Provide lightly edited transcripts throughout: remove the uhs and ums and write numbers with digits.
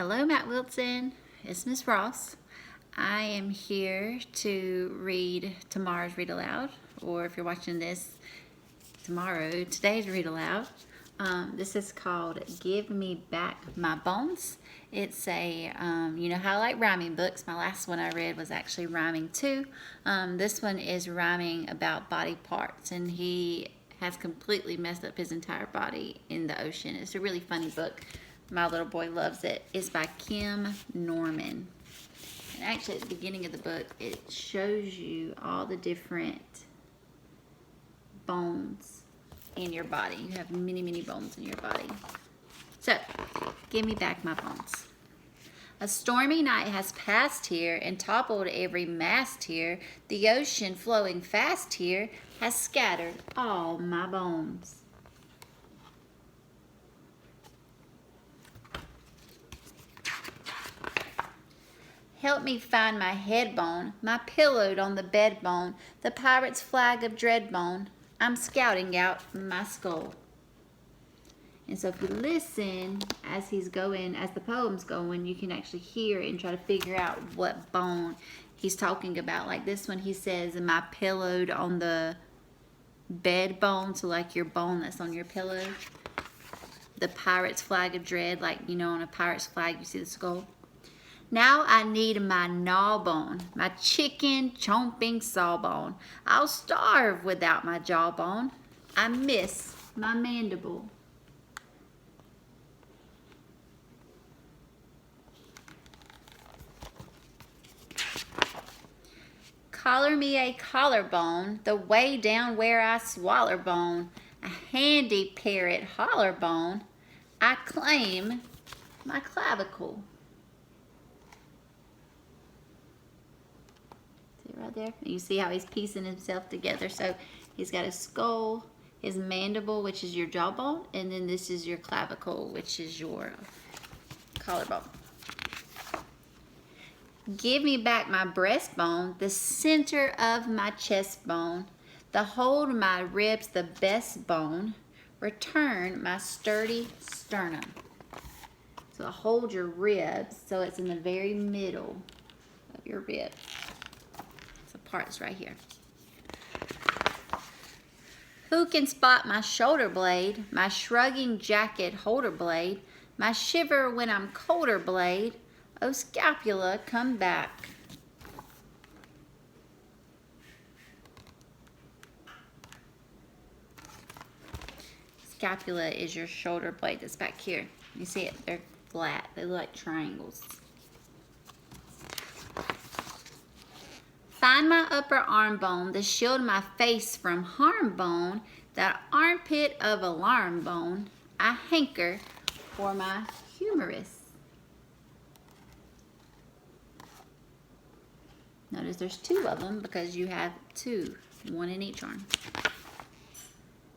Hello, Matt Wilson. It's Miss Ross. I am here to read tomorrow's Read Aloud, or if you're watching this tomorrow, today's Read Aloud. This is called Give Me Back My Bones. It's a, you know how I like rhyming books. My last one I read was actually rhyming too. This one is rhyming about body parts, and he has completely messed up his entire body in the ocean. It's a really funny book. My little boy loves it. It's by Kim Norman. And actually at the beginning of the book, it shows you all the different bones in your body. You have many, many bones in your body. So, give me back my bones. A stormy night has passed here and toppled every mast here. The ocean flowing fast here has scattered all my bones. Help me find my head bone, my pillowed on the bed bone, the pirate's flag of dread bone. I'm scouting out my skull. And so if you listen as he's going, as the poem's going, you can actually hear it and try to figure out what bone he's talking about. Like this one, he says, am I pillowed on the bed bone? So like your bone that's on your pillow. The pirate's flag of dread, like, you know, on a pirate's flag, you see the skull. Now I need my gnaw bone, my chicken chomping sawbone. I'll starve without my jawbone. I miss my mandible. Collar me a collarbone, the way down where I swaller bone. A handy parrot holler bone. I claim my clavicle. Right there. You see how he's piecing himself together. So he's got his skull, his mandible, which is your jawbone, and then this is your clavicle, which is your collarbone. Give me back my breastbone, the center of my chest bone, the hold of my ribs, the best bone. Return my sturdy sternum. So hold your ribs, so it's in the very middle of your ribs. Parts right here. Who can spot my shoulder blade, my shrugging jacket holder blade, my shiver when I'm colder blade? Oh, scapula, come back. Scapula is your shoulder blade that's back here. You see it? They're flat. They look like triangles. Find my upper arm bone, the shield my face from harm bone, that armpit of alarm bone. I hanker for my humerus. Notice there's two of them because you have two, one in each arm.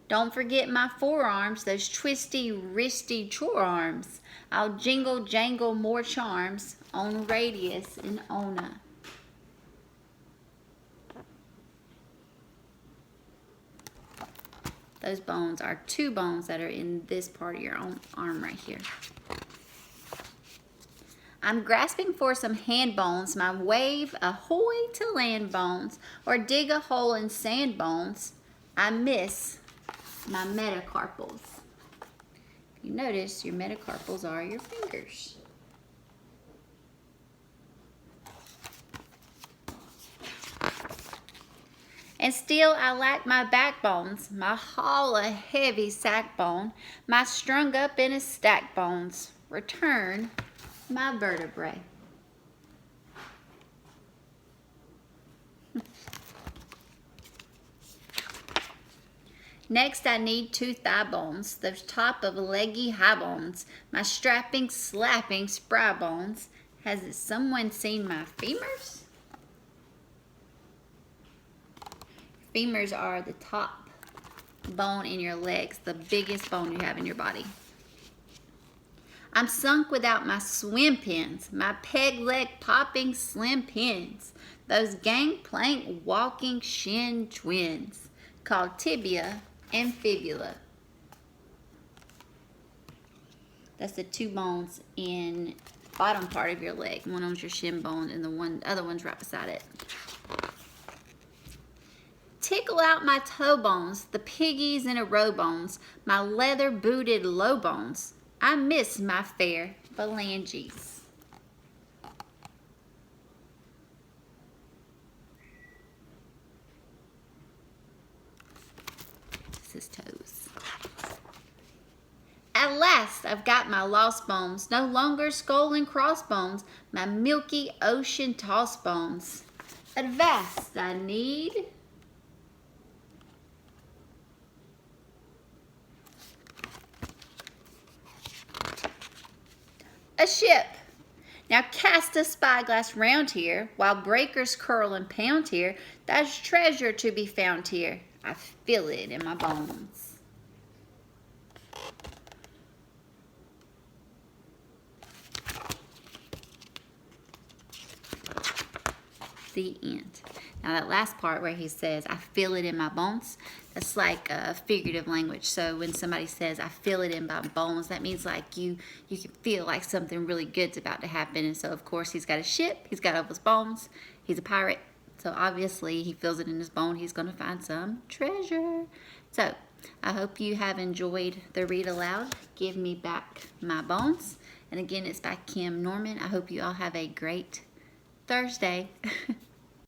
Don't forget my forearms, those twisty, wristy chore arms. I'll jingle, jangle more charms on radius and Ona. Those bones are two bones that are in this part of your own arm right here. I'm grasping for some hand bones, my wave ahoy to land bones, or dig a hole in sand bones. I miss my metacarpals. You notice your metacarpals are your fingers. And still I lack my backbones, my haul a heavy sack bone, my strung up in a stack bones. Return my vertebrae. Next I need two thigh bones, those top of leggy high bones, my strapping, slapping spry bones. Has someone seen my femurs? Femurs are the top bone in your legs, the biggest bone you have in your body. I'm sunk without my swim pins, my peg leg popping slim pins, those gangplank walking shin twins called tibia and fibula. That's the two bones in bottom part of your leg. One on your shin bone and the other one's right beside it. Tickle out my toe bones, the piggies in a row bones, my leather booted low bones. I miss my fair phalanges. His toes. At last I've got my lost bones, no longer skull and crossbones, my milky ocean toss bones. At vast I need a ship. Now cast a spyglass round here, while breakers curl and pound here, there's treasure to be found here. I feel it in my bones. The end. Now that last part where he says, I feel it in my bones, that's like a figurative language. So when somebody says, I feel it in my bones, that means like you can feel like something really good's about to happen. And so of course he's got a ship, he's got all his bones, he's a pirate. So obviously he feels it in his bone, he's gonna find some treasure. So I hope you have enjoyed the read aloud, Give Me Back My Bones. And again, it's by Kim Norman. I hope you all have a great Thursday.